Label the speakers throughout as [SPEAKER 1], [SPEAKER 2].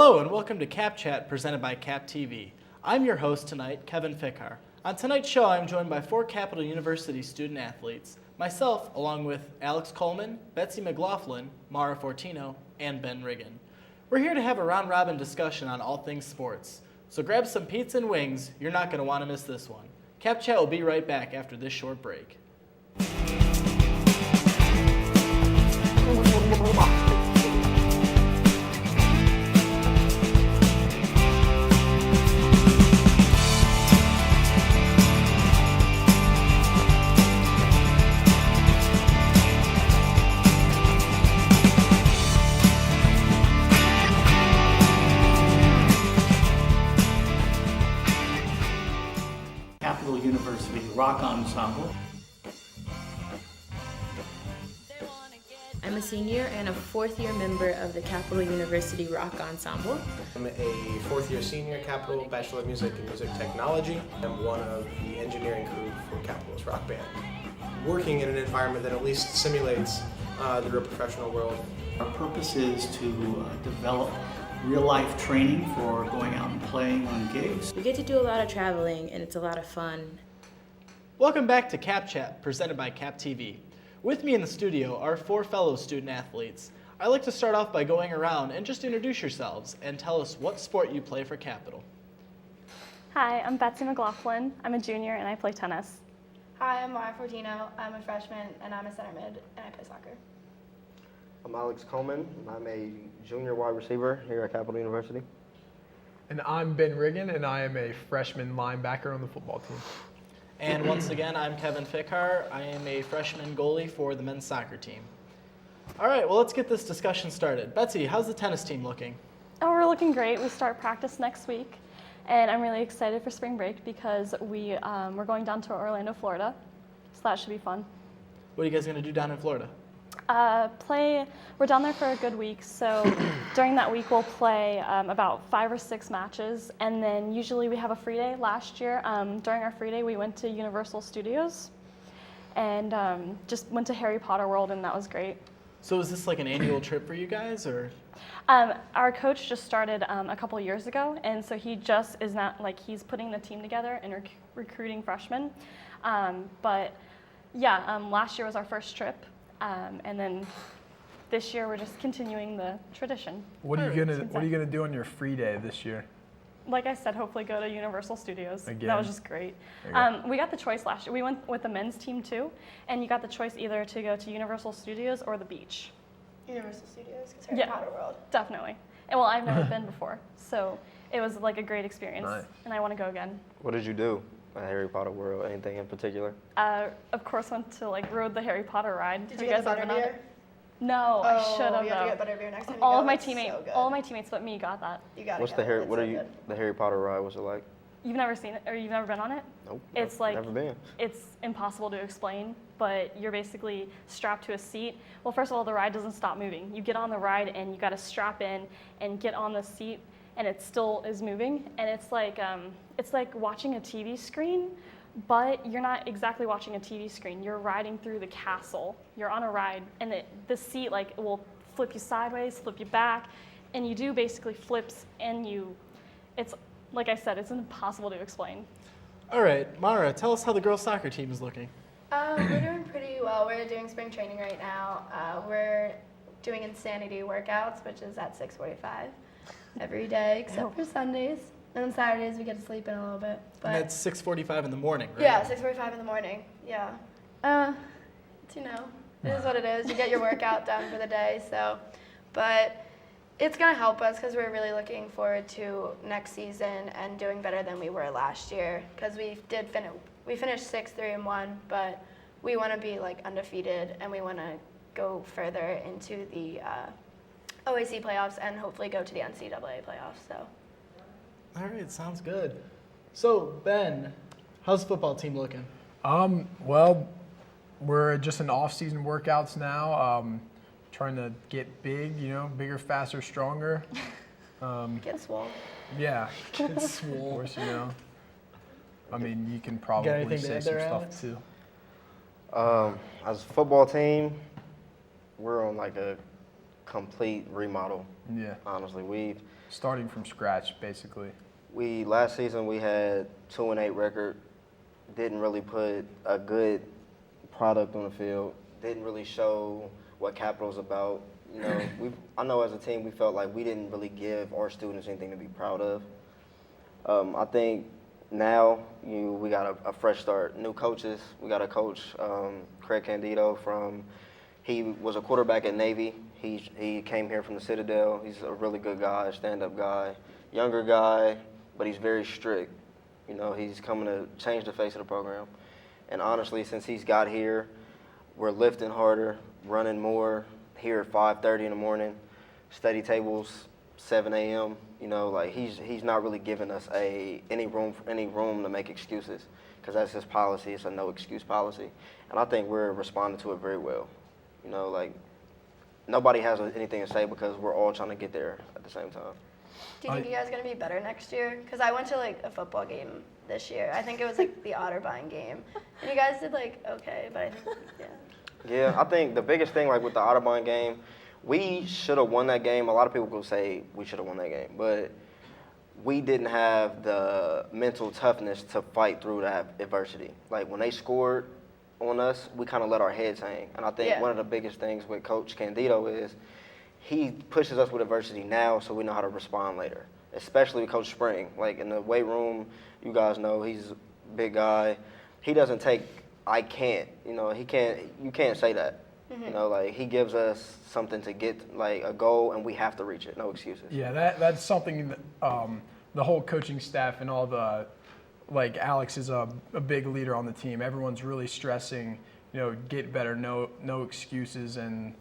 [SPEAKER 1] Hello and welcome to CapChat presented by CapTV. I'm your host tonight, Kevin Fickar. On tonight's show, I'm joined by 4 Capital University student athletes, myself along with Alex Coleman, Betsy McLaughlin, Mara Fortino, and Ben Riggin. We're here to have a round-robin discussion on all things sports. So grab some pizza and wings, you're not going to want to miss this one. CapChat will be right back after this short break.
[SPEAKER 2] Capital University Rock Ensemble.
[SPEAKER 3] I'm a senior and a fourth-year member of the Capital University Rock Ensemble.
[SPEAKER 4] I'm a fourth-year senior, Capital Bachelor of Music and Music Technology. I'm one of the engineering crew for Capital's rock band. Working in an environment that at least simulates the real professional world.
[SPEAKER 2] Our purpose is to develop real-life training for going out and playing on gigs.
[SPEAKER 3] We get to do a lot of traveling, and it's a lot of fun.
[SPEAKER 1] Welcome back to CapChat, presented by CapTV. With me in the studio are 4 fellow student athletes. I'd like to start off by going around and just introduce yourselves and tell us what sport you play for Capital.
[SPEAKER 5] Hi, I'm Betsy McLaughlin. I'm a junior and I play tennis.
[SPEAKER 6] Hi, I'm Mara Fortino. I'm a freshman and I'm a center mid and I play soccer.
[SPEAKER 7] I'm Alex Coleman. I'm a junior wide receiver here at Capital University.
[SPEAKER 8] And I'm Ben Riggin, and I am a freshman linebacker on the football team.
[SPEAKER 1] And once again, I'm Kevin Fickar. I am a freshman goalie for the men's soccer team. All right, well, let's get this discussion started. Betsy, how's the tennis team looking?
[SPEAKER 5] Oh, we're looking great. We start practice next week, and I'm really excited for spring break because we're going down to Orlando, Florida, so that should be fun.
[SPEAKER 1] What are you guys going to do down in Florida?
[SPEAKER 5] We're down there for a good week, so during that week we'll play about 5 or 6 matches, and then usually we have a free day. Last year, during our free day, we went to Universal Studios and just went to Harry Potter World, and that was great.
[SPEAKER 1] So is this like an annual trip for you guys, or?
[SPEAKER 5] Our coach just started a couple years ago, and so he just is not he's putting the team together and recruiting freshmen. But yeah, last year was our first trip. And then this year we're just continuing the tradition.
[SPEAKER 8] What are you gonna do on your free day this year?
[SPEAKER 5] Like I said, hopefully go to Universal Studios.
[SPEAKER 8] Again.
[SPEAKER 5] That was just great. We got the choice last year. We went with the men's team too, and you got the choice either to go to Universal Studios or the beach.
[SPEAKER 6] Universal Studios, because Harry Potter World.
[SPEAKER 5] Definitely. And well, I've never been before, so it was like a great experience,
[SPEAKER 8] Nice.
[SPEAKER 5] and I want to go again.
[SPEAKER 7] What did you do at Harry Potter World? Anything in particular?
[SPEAKER 5] Of course, went to rode the Harry Potter ride.
[SPEAKER 6] Did you get the
[SPEAKER 5] ever been on
[SPEAKER 6] butterbeer?
[SPEAKER 5] it? No, I should have.
[SPEAKER 6] You have to get butterbeer next time you
[SPEAKER 5] All
[SPEAKER 6] go.
[SPEAKER 5] of my
[SPEAKER 6] It's
[SPEAKER 5] teammates,
[SPEAKER 6] so good.
[SPEAKER 5] all of my teammates but me got that.
[SPEAKER 6] You gotta
[SPEAKER 7] What's
[SPEAKER 6] go.
[SPEAKER 7] the Harry?
[SPEAKER 6] It's
[SPEAKER 7] What
[SPEAKER 6] so
[SPEAKER 7] are you?
[SPEAKER 6] good.
[SPEAKER 7] The Harry Potter ride? What's it like?
[SPEAKER 5] You've never seen it, or you've never been on it?
[SPEAKER 7] Nope.
[SPEAKER 5] It's
[SPEAKER 7] never been.
[SPEAKER 5] It's impossible to explain, but you're basically strapped to a seat. Well, first of all, the ride doesn't stop moving. You get on the ride and you got to strap in and get on the seat, and it still is moving. And it's like watching a TV screen, but you're not exactly watching a TV screen. You're riding through the castle. You're on a ride, and the seat will flip you sideways, flip you back, and you do basically flips, and it's like I said, it's impossible to explain.
[SPEAKER 1] All right, Mara, tell us how the girls' soccer team is looking.
[SPEAKER 6] We're doing pretty well. We're doing spring training right now. We're doing insanity workouts, which is at 6:45 every day, except for Sundays. And on Saturdays, we get to sleep in a little bit. But
[SPEAKER 1] And that's 6:45 in the morning, right?
[SPEAKER 6] yeah, 6:45 in the morning. Yeah. It's, it is what it is. You get your workout done for the day. So, but it's going to help us because we're really looking forward to next season and doing better than we were last year, because we finished 6-3-1, but we want to be undefeated, and we want to go further into the OAC playoffs and hopefully go to the NCAA playoffs. So.
[SPEAKER 1] All right, sounds good. So, Ben, how's the football team looking?
[SPEAKER 8] Well, we're just in off-season workouts now. Trying to get big, bigger, faster, stronger.
[SPEAKER 6] Get swole.
[SPEAKER 8] Yeah.
[SPEAKER 1] Get
[SPEAKER 8] Of
[SPEAKER 1] swole.
[SPEAKER 8] course, I mean, you can probably
[SPEAKER 1] anything to
[SPEAKER 8] say
[SPEAKER 1] add
[SPEAKER 8] some
[SPEAKER 1] there,
[SPEAKER 8] stuff
[SPEAKER 1] Alex?
[SPEAKER 8] too.
[SPEAKER 7] As a football team, we're on a complete remodel.
[SPEAKER 8] Yeah.
[SPEAKER 7] Honestly,
[SPEAKER 8] starting from scratch, basically.
[SPEAKER 7] Last season we had 2-8 record. Didn't really put a good product on the field. Didn't really show what Capital's about. You know, I know as a team we felt like we didn't really give our students anything to be proud of. I think now we got a fresh start. New coaches. We got a coach, Craig Candido he was a quarterback at Navy. He came here from the Citadel. He's a really good guy, stand-up guy, younger guy, but he's very strict. You know, he's coming to change the face of the program. And honestly, since he's got here, we're lifting harder, running more, here at 5:30 in the morning, study tables, 7 a.m. You know, like he's not really giving us any room to make excuses, because that's his policy. It's a no excuse policy, and I think we're responding to it very well. You know, like nobody has anything to say because we're all trying to get there at the same time.
[SPEAKER 6] Do you think you guys are going to be better next year? Because I went to like a football game this year. I think it was like the Otterbein game, and you guys did like okay, but I think
[SPEAKER 7] Yeah, I think the biggest thing, like with the Otterbein game, we should have won that game. A lot of people will say we should have won that game, but we didn't have the mental toughness to fight through that adversity. Like when they scored on us, we kind of let our heads hang. And I think one of the biggest things with Coach Candido is he pushes us with adversity now so we know how to respond later, especially with Coach Spring. Like in the weight room, you guys know he's a big guy. He doesn't take I can't, you know, you can't say that. You know, like he gives us something to get, like a goal, and we have to reach it. No excuses.
[SPEAKER 8] Yeah, that's something that the whole coaching staff and all the, like Alex is a big leader on the team. Everyone's really stressing, you know, get better, no excuses, and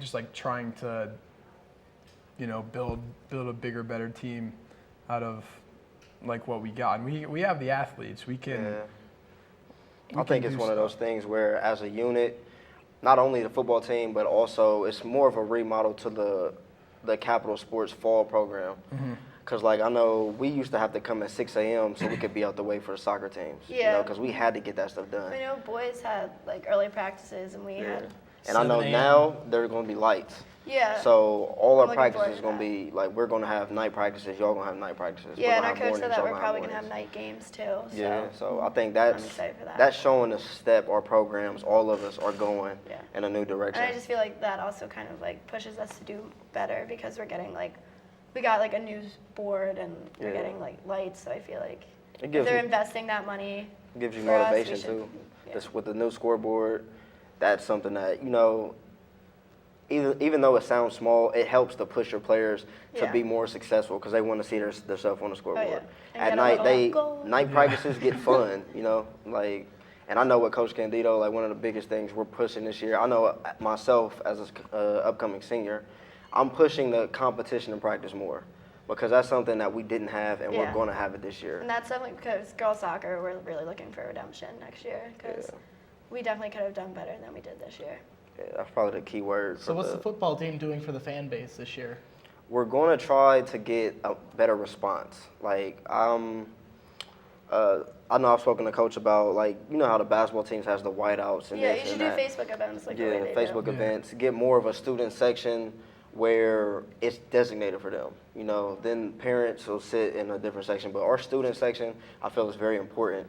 [SPEAKER 8] just like trying to, you know, build a bigger, better team out of like what we got. And we have the athletes. We can.
[SPEAKER 7] Yeah. I think it's one of those things where, as a unit, not only the football team, but also it's more of a remodel to the Capital Sports fall program. Because, like, I know we used to have to come at 6 a.m. so we could be out the way for the soccer teams.
[SPEAKER 6] Yeah.
[SPEAKER 7] You know, because we had to get that stuff done.
[SPEAKER 6] I know boys had like early practices, and we had.
[SPEAKER 7] And I know
[SPEAKER 1] 7 a.m.
[SPEAKER 7] now there are going to be lights.
[SPEAKER 6] Yeah.
[SPEAKER 7] So all our
[SPEAKER 6] I'm looking
[SPEAKER 7] practices
[SPEAKER 6] forward
[SPEAKER 7] is
[SPEAKER 6] to
[SPEAKER 7] going to
[SPEAKER 6] that.
[SPEAKER 7] be, like, we're going to have night practices. Y'all going to have night practices.
[SPEAKER 6] Yeah, and
[SPEAKER 7] We're
[SPEAKER 6] our
[SPEAKER 7] gonna have
[SPEAKER 6] coach said
[SPEAKER 7] mornings,
[SPEAKER 6] that
[SPEAKER 7] y'all
[SPEAKER 6] we're
[SPEAKER 7] gonna
[SPEAKER 6] probably going to
[SPEAKER 7] mornings.
[SPEAKER 6] have night games too. So.
[SPEAKER 7] Yeah, so I think
[SPEAKER 6] I'm excited for that.
[SPEAKER 7] that's showing a step our programs, all of us, are going in a new direction.
[SPEAKER 6] And I just feel like that also kind of like pushes us to do better because we're getting like, we got like a news board and we're getting like lights. So I feel like if they're investing that money,
[SPEAKER 7] gives you
[SPEAKER 6] for us, we
[SPEAKER 7] motivation
[SPEAKER 6] should-
[SPEAKER 7] too.
[SPEAKER 6] yeah.
[SPEAKER 7] This, with the new scoreboard, that's something that, you know, even though it sounds small, it helps to push your players to be more successful because they want to see themselves on the scoreboard.
[SPEAKER 6] And
[SPEAKER 7] At
[SPEAKER 6] get a
[SPEAKER 7] night,
[SPEAKER 6] little goal.
[SPEAKER 7] night practices get fun, you know, like. And I know with Coach Candido, like one of the biggest things we're pushing this year, I know myself as an upcoming senior, I'm pushing the competition in practice more because that's something that we didn't have and we're going to have it this year.
[SPEAKER 6] And that's something because girls soccer, we're really looking for redemption next year because we definitely could have done better than we did this year.
[SPEAKER 7] Yeah, that's probably the key word.
[SPEAKER 1] So what's the football team doing for the fan base this year?
[SPEAKER 7] We're going to try to get a better response. Like, I know I've spoken to Coach about, like, you know how the basketball teams has the whiteouts and
[SPEAKER 6] Yeah,
[SPEAKER 7] this
[SPEAKER 6] you should
[SPEAKER 7] and
[SPEAKER 6] do
[SPEAKER 7] that.
[SPEAKER 6] Facebook events like the way they
[SPEAKER 7] Facebook
[SPEAKER 6] do.
[SPEAKER 7] events. Get more of a student section where it's designated for them. You know, then parents will sit in a different section. But our student section, I feel, is very important.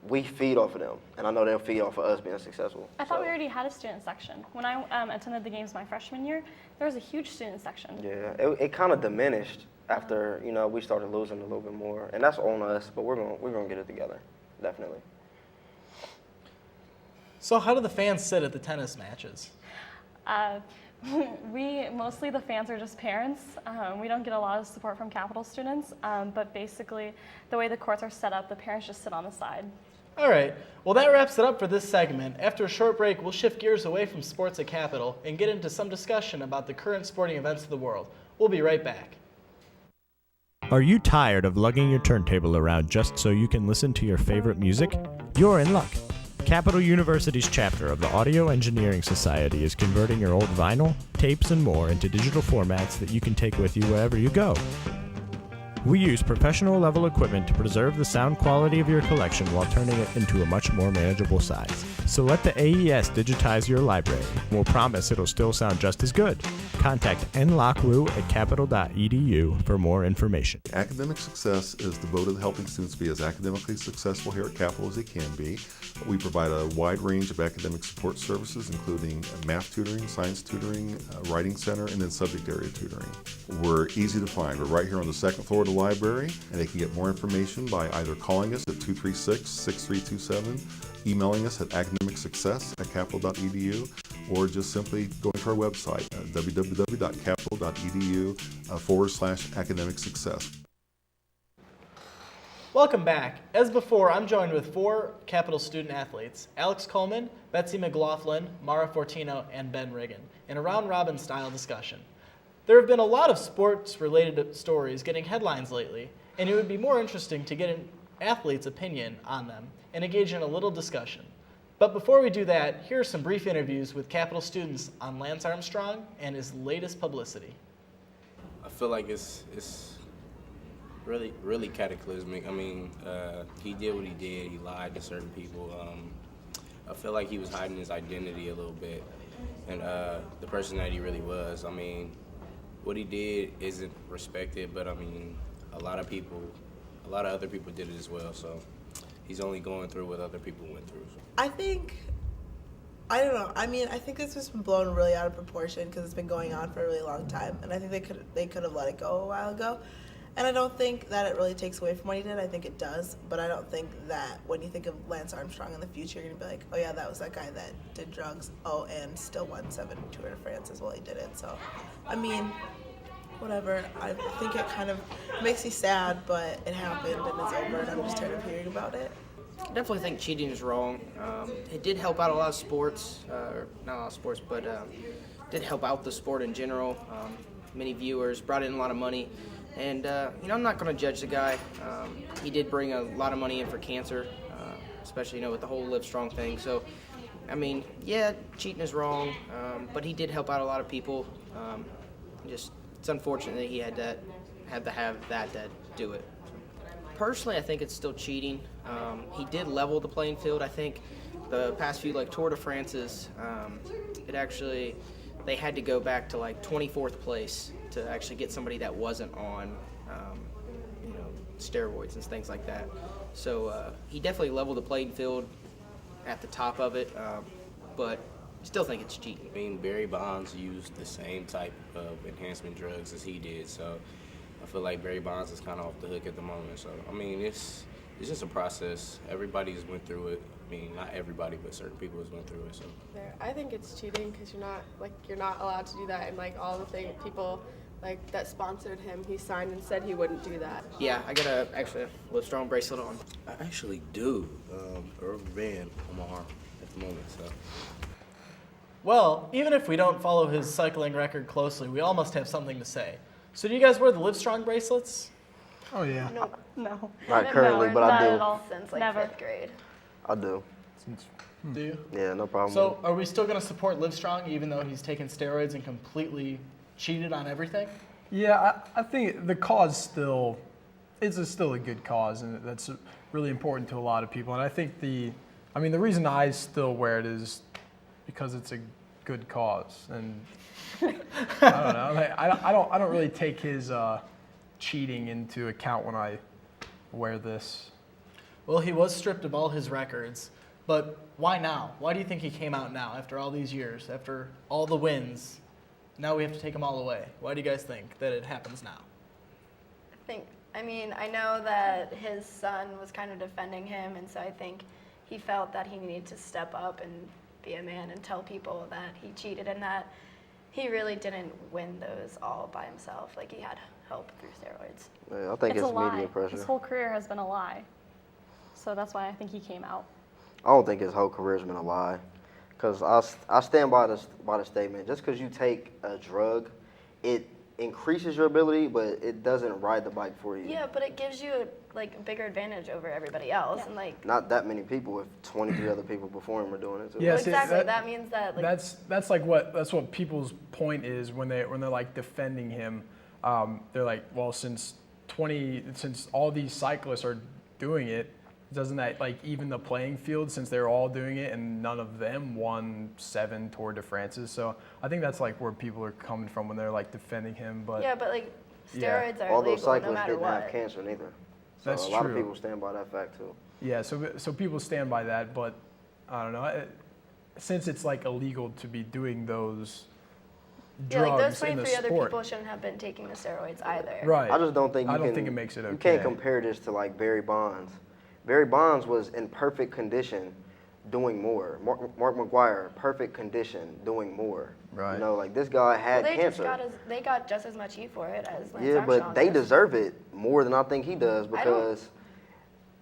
[SPEAKER 7] We feed off of them, and I know they'll feed off of us being successful.
[SPEAKER 5] I thought we already had a student section. When I attended the games my freshman year, there was a huge student section.
[SPEAKER 7] Yeah, it kind of diminished after, you know, we started losing a little bit more, and that's on us. But we're gonna get it together, definitely.
[SPEAKER 1] So how do the fans sit at the tennis matches?
[SPEAKER 5] Mostly the fans are just parents. We don't get a lot of support from Capital students, but basically the way the courts are set up, the parents just sit on the side.
[SPEAKER 1] All right, well that wraps it up for this segment. After a short break, we'll shift gears away from sports at Capital and get into some discussion about the current sporting events of the world. We'll be right back.
[SPEAKER 9] Are you tired of lugging your turntable around just so you can listen to your favorite music? You're in luck. Capital University's chapter of the Audio Engineering Society is converting your old vinyl, tapes, and more into digital formats that you can take with you wherever you go. We use professional level equipment to preserve the sound quality of your collection while turning it into a much more manageable size. So let the AES digitize your library. We'll promise it'll still sound just as good. Contact nlockwu@capital.edu for more information.
[SPEAKER 10] Academic success is devoted to helping students be as academically successful here at Capital as they can be. We provide a wide range of academic support services, including math tutoring, science tutoring, writing center, and then subject area tutoring. We're easy to find. We're right here on the second floor of the library, and they can get more information by either calling us at 236-6327, emailing us at academicsuccess@capital.edu, or just simply going to our website, www.capital.edu/academic success.
[SPEAKER 1] Welcome back. As before, I'm joined with 4 Capital student athletes, Alex Coleman, Betsy McLaughlin, Mara Fortino, and Ben Riggin, in a round-robin style discussion. There have been a lot of sports-related stories getting headlines lately, and it would be more interesting to get an athlete's opinion on them and engage in a little discussion. But before we do that, here are some brief interviews with Capital students on Lance Armstrong and his latest publicity.
[SPEAKER 11] I feel like it's really cataclysmic. I mean, he did what he did. He lied to certain people. I feel like he was hiding his identity a little bit and the person that he really was. I mean, what he did isn't respected, but I mean, a lot of other people did it as well. So he's only going through what other people went through.
[SPEAKER 12] I don't know. I mean, I think this has been blown really out of proportion because it's been going on for a really long time, and I think they could have let it go a while ago. And I don't think that it really takes away from what he did. I think it does, but I don't think that when you think of Lance Armstrong in the future, you're gonna be like, oh yeah, that was that guy that did drugs. Oh, and still won 7 Tour de France as well. He did it. So, I mean, whatever. I think it kind of makes me sad, but it happened and it's over, and I'm just tired of hearing about it.
[SPEAKER 13] I definitely think cheating is wrong. It did help out a lot of sports, or not a lot of sports, but did help out the sport in general. Many viewers, brought in a lot of money. And, I'm not going to judge the guy. He did bring a lot of money in for cancer, especially, with the whole Live Strong thing. So, I mean, yeah, cheating is wrong, but he did help out a lot of people. It's unfortunate that he had to have that to do it. Personally, I think it's still cheating. He did level the playing field. I think the past few, Tour de France's, they had to go back to 24th place to actually get somebody that wasn't on, steroids and things like that. So he definitely leveled the playing field at the top of it, but I still think it's cheating.
[SPEAKER 11] I mean, Barry Bonds used the same type of enhancement drugs as he did, so I feel like Barry Bonds is kind of off the hook at the moment. So, I mean, it's just a process. Everybody's went through it. I mean, not everybody, but certain people has went through it. So,
[SPEAKER 14] I think it's cheating because you're not allowed to do that, and all the people that sponsored him, he signed and said he wouldn't do that.
[SPEAKER 13] Yeah, I got a Live Strong bracelet on.
[SPEAKER 11] I actually do. A rubber band on my arm at the moment. So.
[SPEAKER 1] Well, even if we don't follow his cycling record closely, we all must have something to say. So do you guys wear the Live Strong bracelets?
[SPEAKER 8] Oh, yeah.
[SPEAKER 5] No.
[SPEAKER 7] Not currently, but I
[SPEAKER 5] not
[SPEAKER 7] do.
[SPEAKER 5] At all.
[SPEAKER 6] Since
[SPEAKER 5] Never.
[SPEAKER 6] 5th grade.
[SPEAKER 7] I do.
[SPEAKER 1] Do you?
[SPEAKER 7] Yeah, no problem.
[SPEAKER 1] So are we still going to support Live Strong even though he's taken steroids and completely cheated on everything?
[SPEAKER 8] Yeah, I think the cause still a good cause, and that's really important to a lot of people. And I think the reason I still wear it is because it's a good cause. And I don't know. I don't really take his cheating into account when I wear this.
[SPEAKER 1] Well, he was stripped of all his records, but why now? Why do you think he came out now after all these years, after all the wins? Now we have to take them all away. Why do you guys think that it happens now?
[SPEAKER 6] I know that his son was kind of defending him, and so I think he felt that he needed to step up and be a man and tell people that he cheated and that he really didn't win those all by himself. He had help through steroids.
[SPEAKER 7] Yeah, I think it's
[SPEAKER 5] a lie.
[SPEAKER 7] media pressure.
[SPEAKER 5] His whole career has been a lie. So that's why I think he came out.
[SPEAKER 7] I don't think his whole career's been a lie. Because I stand by the statement. Just because you take a drug, it increases your ability, but it doesn't ride the bike for you.
[SPEAKER 6] Yeah, but it gives you a bigger advantage over everybody else, and
[SPEAKER 7] not that many people. If 23 other people before him are doing it too.
[SPEAKER 8] Yeah,
[SPEAKER 6] well, exactly. That means that
[SPEAKER 8] that's what people's point is when they're defending him. They're like, well, since since all these cyclists are doing it, doesn't that like even the playing field, since they're all doing it and none of them won 7 Tour de France's? So I think that's like where people are coming from when they're like defending him. But
[SPEAKER 6] yeah, but like steroids are
[SPEAKER 7] all those
[SPEAKER 6] illegal no
[SPEAKER 7] cyclists
[SPEAKER 6] matter
[SPEAKER 7] didn't
[SPEAKER 6] what.
[SPEAKER 7] have cancer neither. So
[SPEAKER 8] That's
[SPEAKER 7] a lot
[SPEAKER 8] true.
[SPEAKER 7] of people stand by that fact too.
[SPEAKER 8] Yeah, so people stand by that, but I don't know. Since it's like illegal to be doing those
[SPEAKER 6] Yeah, like
[SPEAKER 8] drugs
[SPEAKER 6] those
[SPEAKER 8] in the
[SPEAKER 6] 23 other
[SPEAKER 8] sport,
[SPEAKER 6] people shouldn't have been taking the steroids either.
[SPEAKER 8] right?
[SPEAKER 7] I just don't think
[SPEAKER 8] I don't think it makes it okay.
[SPEAKER 7] You can't compare this to like Barry Bonds. Barry Bonds was in perfect condition, doing more. Mark McGwire, perfect condition, doing more.
[SPEAKER 8] Right.
[SPEAKER 7] You know, like this guy had cancer.
[SPEAKER 6] They got just as much heat for it as Lance
[SPEAKER 7] Yeah,
[SPEAKER 6] Armstrong
[SPEAKER 7] but they
[SPEAKER 6] does.
[SPEAKER 7] deserve it more than I think he does because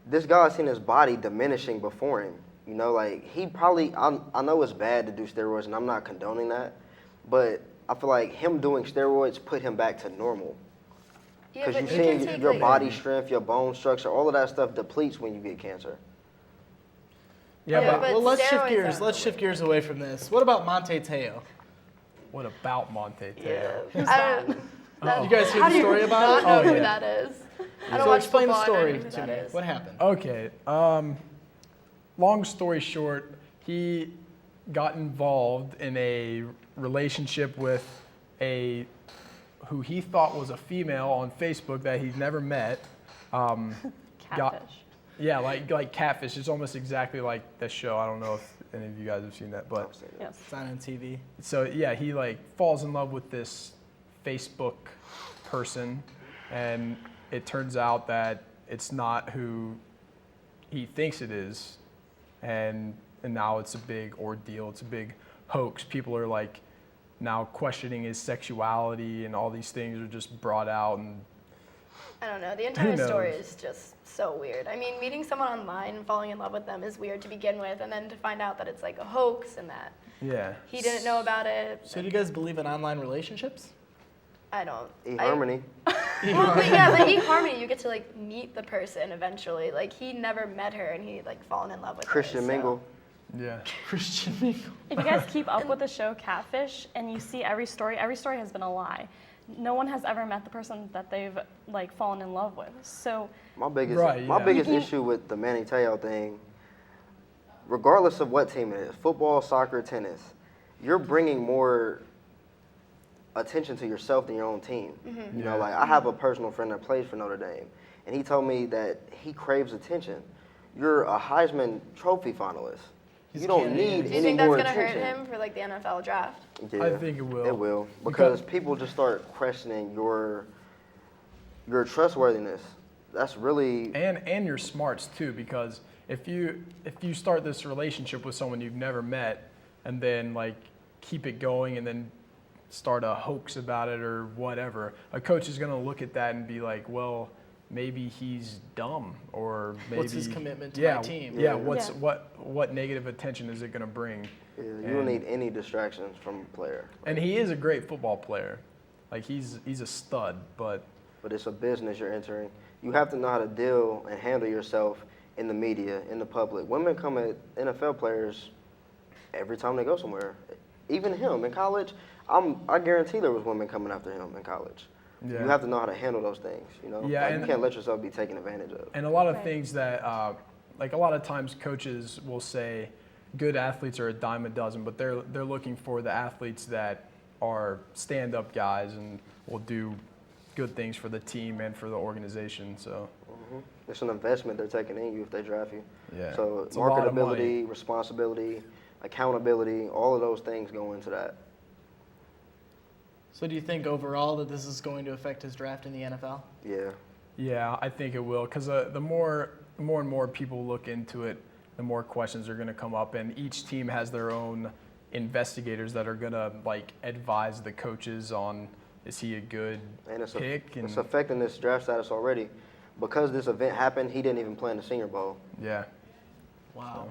[SPEAKER 7] this guy's seen his body diminishing before him. You know, like he probably, I know it's bad to do steroids and I'm not condoning that, but I feel like him doing steroids put him back to normal.
[SPEAKER 6] Yeah,
[SPEAKER 7] Because
[SPEAKER 6] but
[SPEAKER 7] you
[SPEAKER 6] you can
[SPEAKER 7] see
[SPEAKER 6] take,
[SPEAKER 7] your
[SPEAKER 6] like-
[SPEAKER 7] body strength, your bone structure, all of that stuff depletes when you get cancer.
[SPEAKER 8] Yeah, but
[SPEAKER 1] well, let's shift
[SPEAKER 6] steroids
[SPEAKER 1] gears.
[SPEAKER 6] are
[SPEAKER 1] Let's shift gears away from this. What about Monte Teo?
[SPEAKER 8] what about Monte Teo?
[SPEAKER 6] I don't,
[SPEAKER 1] You guys hear
[SPEAKER 6] how
[SPEAKER 1] the
[SPEAKER 6] do you
[SPEAKER 1] story
[SPEAKER 6] not
[SPEAKER 1] about it?
[SPEAKER 6] know who
[SPEAKER 8] yeah.
[SPEAKER 6] that is? I don't
[SPEAKER 1] So
[SPEAKER 6] watch
[SPEAKER 1] explain the
[SPEAKER 6] football, I don't
[SPEAKER 1] story
[SPEAKER 6] know who
[SPEAKER 1] to
[SPEAKER 6] that
[SPEAKER 1] me.
[SPEAKER 6] is.
[SPEAKER 1] What happened?
[SPEAKER 8] Okay. Long story short, he got involved in a relationship with who he thought was a female on Facebook that he'd never met.
[SPEAKER 5] Catfish.
[SPEAKER 8] Yeah, like Catfish. It's almost exactly like the show. I don't know if any of you guys have seen that, but
[SPEAKER 5] Yes.
[SPEAKER 1] It's on TV.
[SPEAKER 8] so yeah, he like falls in love with this Facebook person, and it turns out that it's not who he thinks it is, and now it's a big ordeal. It's a big hoax. People are like now questioning his sexuality, and all these things are just brought out. And
[SPEAKER 6] I don't know. The entire story
[SPEAKER 8] knows?
[SPEAKER 6] is just so weird. I mean, meeting someone online and falling in love with them is weird to begin with, and then to find out that it's like a hoax and that
[SPEAKER 8] yeah,
[SPEAKER 6] he didn't know about it.
[SPEAKER 1] So do you guys believe in online relationships?
[SPEAKER 6] I don't.
[SPEAKER 7] eHarmony.
[SPEAKER 6] Well, but yeah, but eHarmony, you get to like meet the person eventually. Like he never met her, and he like fallen in love with
[SPEAKER 7] Christian
[SPEAKER 6] her.
[SPEAKER 7] Mingle.
[SPEAKER 8] yeah.
[SPEAKER 1] Christian Mingle.
[SPEAKER 5] If you guys keep up with the show Catfish and you see every story has been a lie. No one has ever met the person that they've like fallen in love with. So
[SPEAKER 7] My biggest
[SPEAKER 8] Right, yeah.
[SPEAKER 7] biggest issue with the Manny Teo thing, regardless of what team it is, football, soccer, tennis, you're bringing more attention to yourself than your own team. You know, like I have a personal friend that plays for Notre Dame, and he told me that he craves attention. You're a Heisman Trophy finalist. You don't need
[SPEAKER 6] Do you
[SPEAKER 7] any
[SPEAKER 6] think that's
[SPEAKER 7] more
[SPEAKER 6] gonna hurt
[SPEAKER 7] attention.
[SPEAKER 6] him for like the NFL draft?
[SPEAKER 7] Yeah,
[SPEAKER 8] I think it will.
[SPEAKER 7] It will because people just start questioning your trustworthiness. That's really
[SPEAKER 8] And your smarts too, because if you start this relationship with someone you've never met and then like keep it going and then start a hoax about it or whatever, a coach is gonna look at that and be like, well, maybe he's dumb, or maybe
[SPEAKER 1] What's his commitment to
[SPEAKER 8] yeah,
[SPEAKER 1] my team?
[SPEAKER 8] Yeah,
[SPEAKER 1] Yeah.
[SPEAKER 8] what negative attention is it gonna bring?
[SPEAKER 7] you don't need any distractions from a player.
[SPEAKER 8] And he is a great football player, like he's a stud, but
[SPEAKER 7] It's a business you're entering. You have to know how to deal and handle yourself in the media, in the public. Women come at NFL players every time they go somewhere. Even him in college, I guarantee there was women coming after him in college.
[SPEAKER 8] Yeah.
[SPEAKER 7] You have to know how to handle those things. You know,
[SPEAKER 8] Yeah,
[SPEAKER 7] like, you
[SPEAKER 8] and-
[SPEAKER 7] can't let yourself be taken advantage of.
[SPEAKER 8] And a lot of things that, like a lot of times coaches will say good athletes are a dime a dozen, but they're looking for the athletes that are stand-up guys and will do good things for the team and for the organization. So
[SPEAKER 7] It's an investment they're taking in you if they draft you.
[SPEAKER 8] Yeah,
[SPEAKER 7] So
[SPEAKER 8] it's a lot of money.
[SPEAKER 7] marketability, responsibility, accountability, all of those things go into that.
[SPEAKER 1] So do you think overall that this is going to affect his draft in the NFL?
[SPEAKER 7] Yeah.
[SPEAKER 8] yeah, I think it will, because the more and more people look into it, the more questions are going to come up, and each team has their own investigators that are going to like advise the coaches on is he a good
[SPEAKER 7] And
[SPEAKER 8] pick?
[SPEAKER 7] it's affecting this draft status already. Because this event happened, he didn't even play in the Senior Bowl.
[SPEAKER 8] Yeah.
[SPEAKER 1] Wow.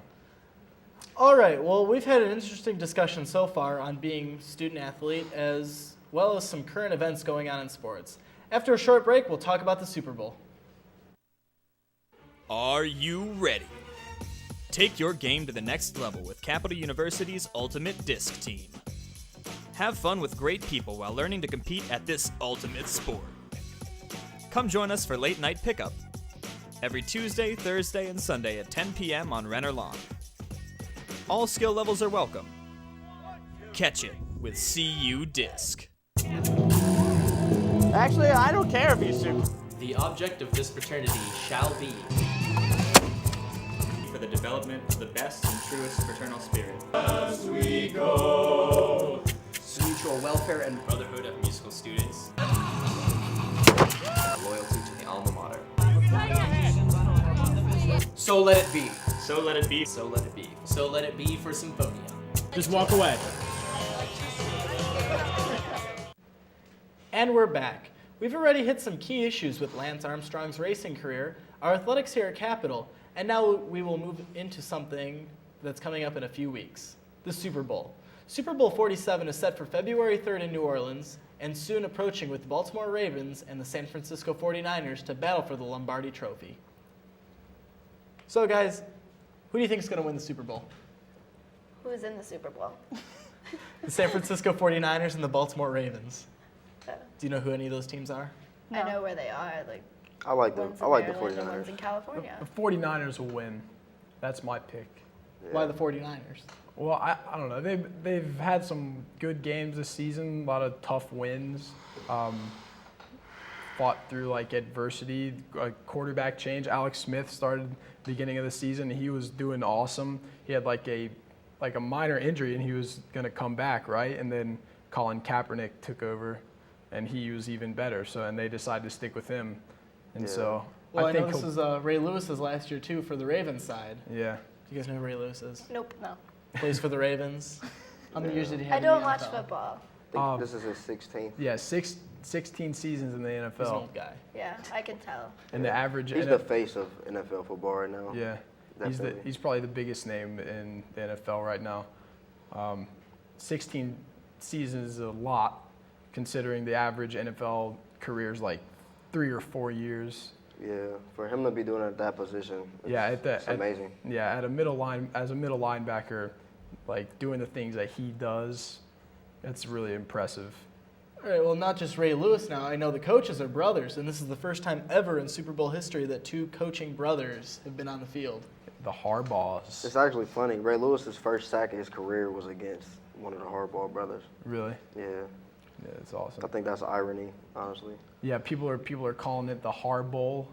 [SPEAKER 1] All right. Well, we've had an interesting discussion so far on being student athlete as well as some current events going on in sports. After a short break, we'll talk about the Super Bowl.
[SPEAKER 15] Are you ready? Take your game to the next level with Capital University's Ultimate Disc Team. Have fun with great people while learning to compete at this ultimate sport. come join us for late night pickup. Every Tuesday, Thursday, and Sunday at 10 p.m. on Renner Lawn. All skill levels are welcome. Catch it with CU Disc.
[SPEAKER 16] Actually, I don't care if you super.
[SPEAKER 17] The object of this fraternity shall be
[SPEAKER 18] for the development of the best and truest fraternal spirit.
[SPEAKER 17] As we go.
[SPEAKER 16] Mutual welfare and
[SPEAKER 18] brotherhood of musical students.
[SPEAKER 17] Loyalty to the alma mater.
[SPEAKER 16] So let it be.
[SPEAKER 18] So let it be.
[SPEAKER 17] So let it be. So let it be for Symphonia.
[SPEAKER 18] Just walk away.
[SPEAKER 1] And we're back. We've already hit some key issues with Lance Armstrong's racing career, our athletics here at Capitol, and now we will move into something that's coming up in a few weeks, the Super Bowl. Super Bowl 47 is set for February 3rd in New Orleans, and soon approaching with the Baltimore Ravens and the San Francisco 49ers to battle for the Lombardi Trophy. So guys, who do you think is going to win the Super Bowl?
[SPEAKER 6] Who's in the Super Bowl?
[SPEAKER 1] The San Francisco 49ers and the Baltimore Ravens.
[SPEAKER 6] Oh.
[SPEAKER 1] Do you know who any of those teams are?
[SPEAKER 6] No. I know where they are. Like
[SPEAKER 7] I like the
[SPEAKER 6] one's in
[SPEAKER 7] 49ers.
[SPEAKER 6] Maryland and one's in California.
[SPEAKER 8] The 49ers will win. That's my pick.
[SPEAKER 1] Yeah. Why the 49ers?
[SPEAKER 8] Well, I don't know. They've had some good games this season, a lot of tough wins. Fought through like adversity, a quarterback change. Alex Smith started the beginning of the season. He was doing awesome. He had like a minor injury and he was going to come back, right? And then Colin Kaepernick took over and he was even better. So and they decided to stick with him. And so
[SPEAKER 1] well, I
[SPEAKER 8] think
[SPEAKER 1] know this is Ray Lewis's last year too for the Ravens side.
[SPEAKER 8] Yeah.
[SPEAKER 1] Do you guys know who Ray Lewis is?
[SPEAKER 6] Nope. No.
[SPEAKER 1] Plays for the Ravens. How many years did he have?
[SPEAKER 6] I don't
[SPEAKER 1] in the
[SPEAKER 6] watch
[SPEAKER 1] NFL?
[SPEAKER 6] football.
[SPEAKER 7] I think this is his 16th.
[SPEAKER 8] Yeah, 16 seasons in the NFL.
[SPEAKER 1] He's an old guy.
[SPEAKER 6] Yeah, I can tell.
[SPEAKER 8] And the average.
[SPEAKER 7] He's the face of NFL football right now.
[SPEAKER 8] Yeah. He's probably the biggest name in the NFL right now. 16 seasons is a lot, considering the average NFL career is like 3 or 4 years.
[SPEAKER 7] Yeah, for him to be doing it at that position, it's amazing.
[SPEAKER 8] At a middle linebacker, like doing the things that he does, that's really impressive.
[SPEAKER 1] All right, well, not just Ray Lewis now. I know the coaches are brothers, and this is the first time ever in Super Bowl history that two coaching brothers have been on the field.
[SPEAKER 8] The Harbaughs.
[SPEAKER 7] It's actually funny. Ray Lewis's first sack of his career was against one of the Harbaugh brothers.
[SPEAKER 8] Really?
[SPEAKER 7] Yeah.
[SPEAKER 8] Yeah, it's awesome.
[SPEAKER 7] I think that's irony, honestly.
[SPEAKER 8] Yeah, people are calling it the Har Bowl,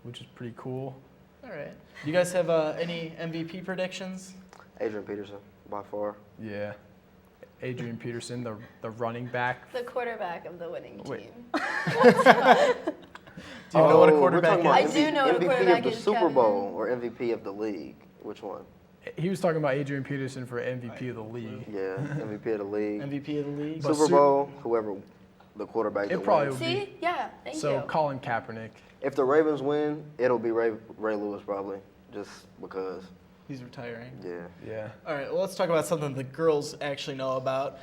[SPEAKER 8] which is pretty cool.
[SPEAKER 1] All right. Do you guys have any MVP predictions?
[SPEAKER 7] Adrian Peterson, by far.
[SPEAKER 8] Yeah. Adrian Peterson, the running back.
[SPEAKER 6] The quarterback of the winning team.
[SPEAKER 1] Do you know what a quarterback is?
[SPEAKER 6] I do know what a quarterback
[SPEAKER 7] MVP of the
[SPEAKER 6] is,
[SPEAKER 7] Super
[SPEAKER 6] Kevin.
[SPEAKER 7] Bowl or MVP of the league? Which one?
[SPEAKER 8] He was talking about Adrian Peterson for MVP of the league.
[SPEAKER 7] Yeah, MVP of the league.
[SPEAKER 1] MVP of the league.
[SPEAKER 7] Super Bowl, whoever the quarterback.
[SPEAKER 8] It probably would
[SPEAKER 6] See? Yeah, thank you.
[SPEAKER 8] So Colin Kaepernick.
[SPEAKER 7] If the Ravens win, it'll be Ray Lewis probably, just because.
[SPEAKER 1] He's retiring.
[SPEAKER 8] Yeah.
[SPEAKER 1] All right, well, let's talk about something the girls actually know about.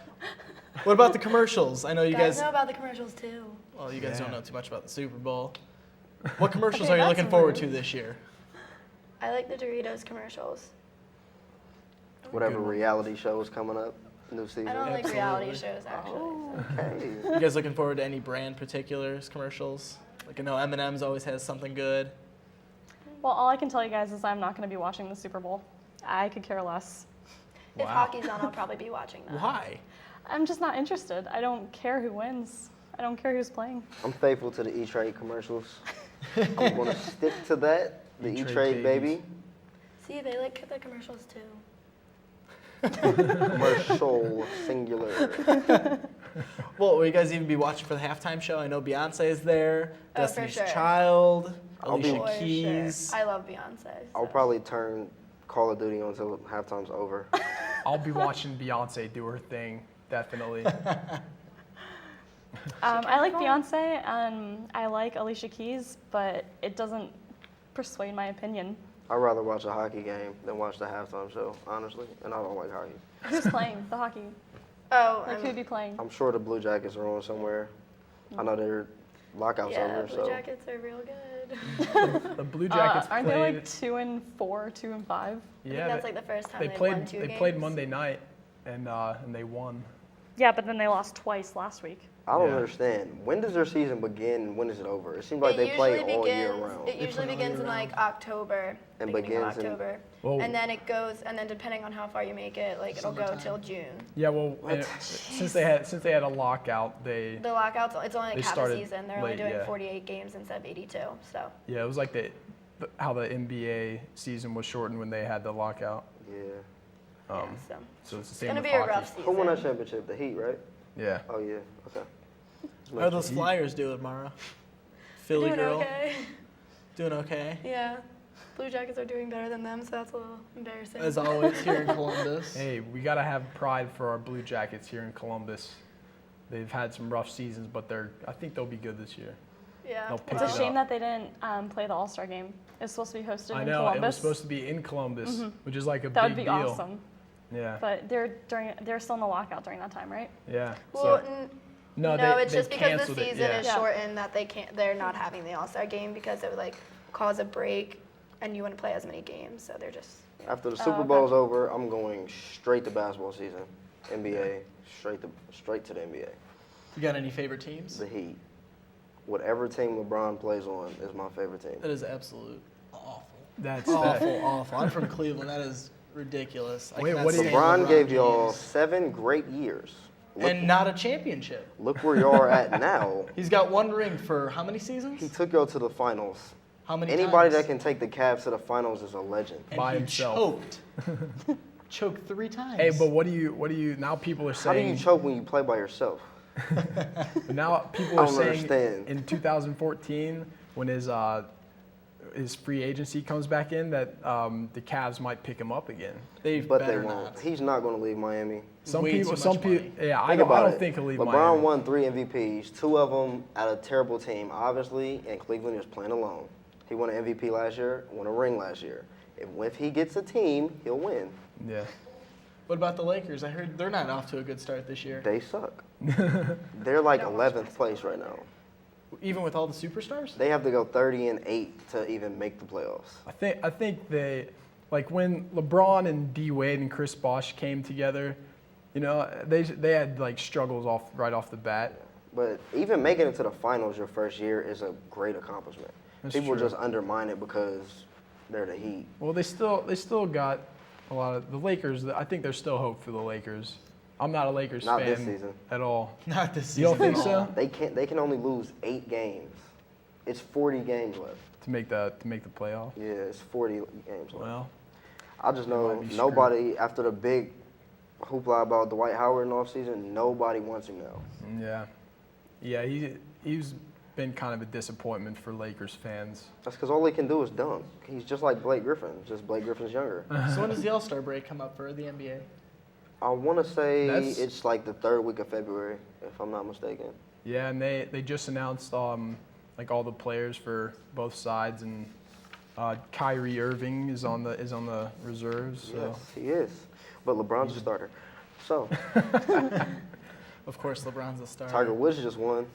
[SPEAKER 1] What about the commercials? I know you guys
[SPEAKER 6] know about the commercials too.
[SPEAKER 1] Well, you guys don't know too much about the Super Bowl. What commercials are you looking forward to this year?
[SPEAKER 6] I like the Doritos commercials.
[SPEAKER 7] Whatever reality show is coming up, new season.
[SPEAKER 6] I don't like reality shows actually.
[SPEAKER 7] Okay.
[SPEAKER 1] You guys looking forward to any brand particulars commercials? Like I know M&M's always has something good.
[SPEAKER 5] Well, all I can tell you guys is I'm not going to be watching the Super Bowl. I could care less.
[SPEAKER 6] If hockey's on, I'll probably be watching that.
[SPEAKER 1] Why?
[SPEAKER 5] I'm just not interested. I don't care who wins. I don't care who's playing.
[SPEAKER 7] I'm faithful to the E-Trade commercials. I'm going to stick to that. The
[SPEAKER 8] E-Trade
[SPEAKER 7] E-Trade baby.
[SPEAKER 6] See, they like the commercials too.
[SPEAKER 7] Commercial singular.
[SPEAKER 1] Well, will you guys even be watching for the halftime show? I know Beyonce is there.
[SPEAKER 6] Oh,
[SPEAKER 1] Destiny's
[SPEAKER 6] for sure.
[SPEAKER 1] Child.
[SPEAKER 7] I'll be-
[SPEAKER 1] Alicia Keys.
[SPEAKER 6] Sure. I love Beyonce.
[SPEAKER 7] I'll probably turn Call of Duty on until halftime's over.
[SPEAKER 8] I'll be watching Beyonce do her thing, definitely.
[SPEAKER 5] I like Beyonce and I like Alicia Keys, but it doesn't persuade my opinion.
[SPEAKER 7] I'd rather watch a hockey game than watch the halftime show, honestly. And I don't like hockey.
[SPEAKER 5] Who's playing the hockey?
[SPEAKER 6] Oh,
[SPEAKER 5] Like who'd be playing?
[SPEAKER 7] I'm sure the Blue Jackets are on somewhere. I know their lockout's
[SPEAKER 6] yeah,
[SPEAKER 7] over,
[SPEAKER 6] Blue
[SPEAKER 7] so.
[SPEAKER 6] Jackets are real good.
[SPEAKER 8] The Blue Jackets
[SPEAKER 5] aren't
[SPEAKER 8] played.
[SPEAKER 5] they like 2-4, 2-5?
[SPEAKER 6] I think that's like the first time
[SPEAKER 8] they
[SPEAKER 6] won
[SPEAKER 8] played.
[SPEAKER 6] 2
[SPEAKER 8] They
[SPEAKER 6] games.
[SPEAKER 8] played Monday night, and they won.
[SPEAKER 5] Yeah, but then they lost twice last week.
[SPEAKER 7] I don't understand. When does their season begin and when is it over? It seems like they play all year round.
[SPEAKER 6] It usually begins in like October.
[SPEAKER 7] And
[SPEAKER 6] beginning of
[SPEAKER 7] begins in-
[SPEAKER 6] October.
[SPEAKER 8] Well-
[SPEAKER 6] And then it goes, and then depending on how far you make it, like it'll go till June.
[SPEAKER 8] Yeah, well, since they had a lockout, they
[SPEAKER 6] The lockouts, it's only
[SPEAKER 8] They
[SPEAKER 6] like half a
[SPEAKER 8] started
[SPEAKER 6] season. They're only
[SPEAKER 8] late,
[SPEAKER 6] doing
[SPEAKER 8] yeah.
[SPEAKER 6] 48 games instead of 82. So.
[SPEAKER 8] yeah, it was like how the NBA season was shortened when they had the lockout.
[SPEAKER 7] Yeah.
[SPEAKER 8] So it's the same
[SPEAKER 6] gonna
[SPEAKER 8] with
[SPEAKER 6] be a
[SPEAKER 8] hockey.
[SPEAKER 6] rough
[SPEAKER 7] Who won that championship? The Heat, right?
[SPEAKER 8] Yeah.
[SPEAKER 7] Oh, yeah. Okay.
[SPEAKER 1] How are those Flyers doing, Mara? Philly
[SPEAKER 6] Doing
[SPEAKER 1] girl.
[SPEAKER 6] okay.
[SPEAKER 1] Doing okay.
[SPEAKER 6] Yeah. Blue Jackets are doing better than them, so that's a little embarrassing.
[SPEAKER 1] As always here in Columbus.
[SPEAKER 8] Hey, we got to have pride for our Blue Jackets here in Columbus. They've had some rough seasons, but I think they'll be good this year.
[SPEAKER 6] Yeah.
[SPEAKER 8] They'll pick
[SPEAKER 5] It's a
[SPEAKER 8] it
[SPEAKER 5] shame
[SPEAKER 8] up.
[SPEAKER 5] that they didn't play the All-Star game. It's supposed to be hosted
[SPEAKER 8] I
[SPEAKER 5] in
[SPEAKER 8] know,
[SPEAKER 5] Columbus.
[SPEAKER 8] it was supposed to be in Columbus,
[SPEAKER 5] Mhm.
[SPEAKER 8] which is like a
[SPEAKER 5] That
[SPEAKER 8] big
[SPEAKER 5] would be
[SPEAKER 8] deal.
[SPEAKER 5] awesome.
[SPEAKER 8] Yeah.
[SPEAKER 5] But they're still in the lockout during that time, right?
[SPEAKER 8] Yeah.
[SPEAKER 6] Well,
[SPEAKER 8] No,
[SPEAKER 6] it's
[SPEAKER 8] they
[SPEAKER 6] just because the
[SPEAKER 8] canceled it,
[SPEAKER 6] season
[SPEAKER 8] yeah.
[SPEAKER 6] is shortened that they're not having the All-Star game because it would like cause a break, and you wouldn't play as many games, so they're just.
[SPEAKER 7] After the Super Bowl's over, I'm going straight to basketball season. NBA, straight to the NBA.
[SPEAKER 1] You got any favorite teams?
[SPEAKER 7] The Heat. Whatever team LeBron plays on is my favorite team.
[SPEAKER 1] That is absolute awful.
[SPEAKER 8] That's
[SPEAKER 1] awful. I'm from Cleveland. That is ridiculous. I cannot stand
[SPEAKER 7] LeBron gave
[SPEAKER 1] James.
[SPEAKER 7] y'all 7 great years.
[SPEAKER 1] And not a championship.
[SPEAKER 7] Look where y'all are at now.
[SPEAKER 1] He's got one ring for how many seasons?
[SPEAKER 7] He took y'all to the finals.
[SPEAKER 1] How many
[SPEAKER 7] Anybody
[SPEAKER 1] times?
[SPEAKER 7] that can take the Cavs to the finals is a legend.
[SPEAKER 1] And
[SPEAKER 8] By
[SPEAKER 1] he
[SPEAKER 8] himself.
[SPEAKER 1] choked. Choked 3 times.
[SPEAKER 8] Hey, but what do you now people are
[SPEAKER 7] How do
[SPEAKER 8] saying
[SPEAKER 7] you choke when you play by yourself?
[SPEAKER 8] but now people
[SPEAKER 7] I
[SPEAKER 8] are
[SPEAKER 7] don't
[SPEAKER 8] saying
[SPEAKER 7] understand.
[SPEAKER 8] in 2014 when his free agency comes back in that the Cavs might pick him up again.
[SPEAKER 7] But they won't. He's not going to leave Miami.
[SPEAKER 8] Some people, yeah, I
[SPEAKER 7] Think
[SPEAKER 8] don't
[SPEAKER 7] about it.
[SPEAKER 8] think he'll leave
[SPEAKER 7] LeBron
[SPEAKER 8] Miami.
[SPEAKER 7] won 3 MVPs, 2 of them at a terrible team, obviously, and Cleveland is playing alone. He won an MVP last year, won a ring last year. If he gets a team, he'll win.
[SPEAKER 8] Yeah.
[SPEAKER 1] What about the Lakers? I heard they're not off to a good start this year.
[SPEAKER 7] They suck. They're like 11th place right now.
[SPEAKER 1] Even with all the superstars?
[SPEAKER 7] They have to go 30-8 to even make the playoffs.
[SPEAKER 8] I think they, like when LeBron and D Wade and Chris Bosh came together, you know, they had like struggles right off the bat.
[SPEAKER 7] But even making it to the finals your first year is a great accomplishment.
[SPEAKER 8] That's
[SPEAKER 7] People
[SPEAKER 8] true.
[SPEAKER 7] just undermine it because they're the Heat.
[SPEAKER 8] Well, they still got a lot of the Lakers. I think there's still hope for the Lakers. I'm not a Lakers
[SPEAKER 7] Not
[SPEAKER 8] fan
[SPEAKER 7] this season.
[SPEAKER 8] at all.
[SPEAKER 1] Not this season.
[SPEAKER 8] You don't think
[SPEAKER 1] at all.
[SPEAKER 8] so?
[SPEAKER 7] They can only lose 8 games. It's 40 games left.
[SPEAKER 8] To make the playoff.
[SPEAKER 7] Yeah, it's 40 games left.
[SPEAKER 8] Well,
[SPEAKER 7] I just know
[SPEAKER 8] might be
[SPEAKER 7] nobody, after the big hoopla about Dwight Howard in the offseason, nobody wants him now.
[SPEAKER 8] Yeah, he's been kind of a disappointment for Lakers fans.
[SPEAKER 7] That's because all he can do is dunk. He's just like Blake Griffin, just Blake Griffin's younger.
[SPEAKER 1] So when does the All-Star break come up for the NBA?
[SPEAKER 7] I want to say
[SPEAKER 8] That's-
[SPEAKER 7] it's like the 3rd week of February, if I'm not mistaken.
[SPEAKER 8] Yeah, and they just announced like all the players for both sides, and Kyrie Irving is on the reserves. So.
[SPEAKER 7] Yes, he is. But LeBron's a starter. So,
[SPEAKER 1] Of course, LeBron's a star.
[SPEAKER 7] Tiger Woods just won,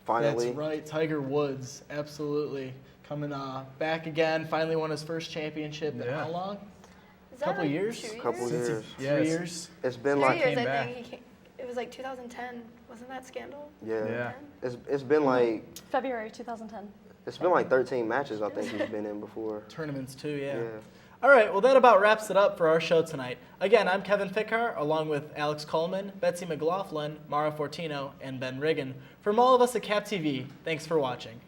[SPEAKER 7] finally.
[SPEAKER 1] That's right, Tiger Woods, absolutely. Coming back again, finally won his first championship in how long?
[SPEAKER 6] Is that
[SPEAKER 1] Couple
[SPEAKER 6] like
[SPEAKER 1] years?
[SPEAKER 6] 2 years?
[SPEAKER 7] Couple years.
[SPEAKER 1] 3 years?
[SPEAKER 7] It's been
[SPEAKER 6] 3
[SPEAKER 7] like
[SPEAKER 6] years, I think. It was like 2010. Wasn't that scandal?
[SPEAKER 7] Yeah. It's been like
[SPEAKER 5] February 2010.
[SPEAKER 7] it's been like 13 matches I think he's been in before.
[SPEAKER 1] Tournaments too, yeah.
[SPEAKER 7] Yeah.
[SPEAKER 1] All right, well, that about wraps it up for our show tonight. Again, I'm Kevin Fickar, along with Alex Coleman, Betsy McLaughlin, Mara Fortino, and Ben Riggin. From all of us at CapTV, thanks for watching.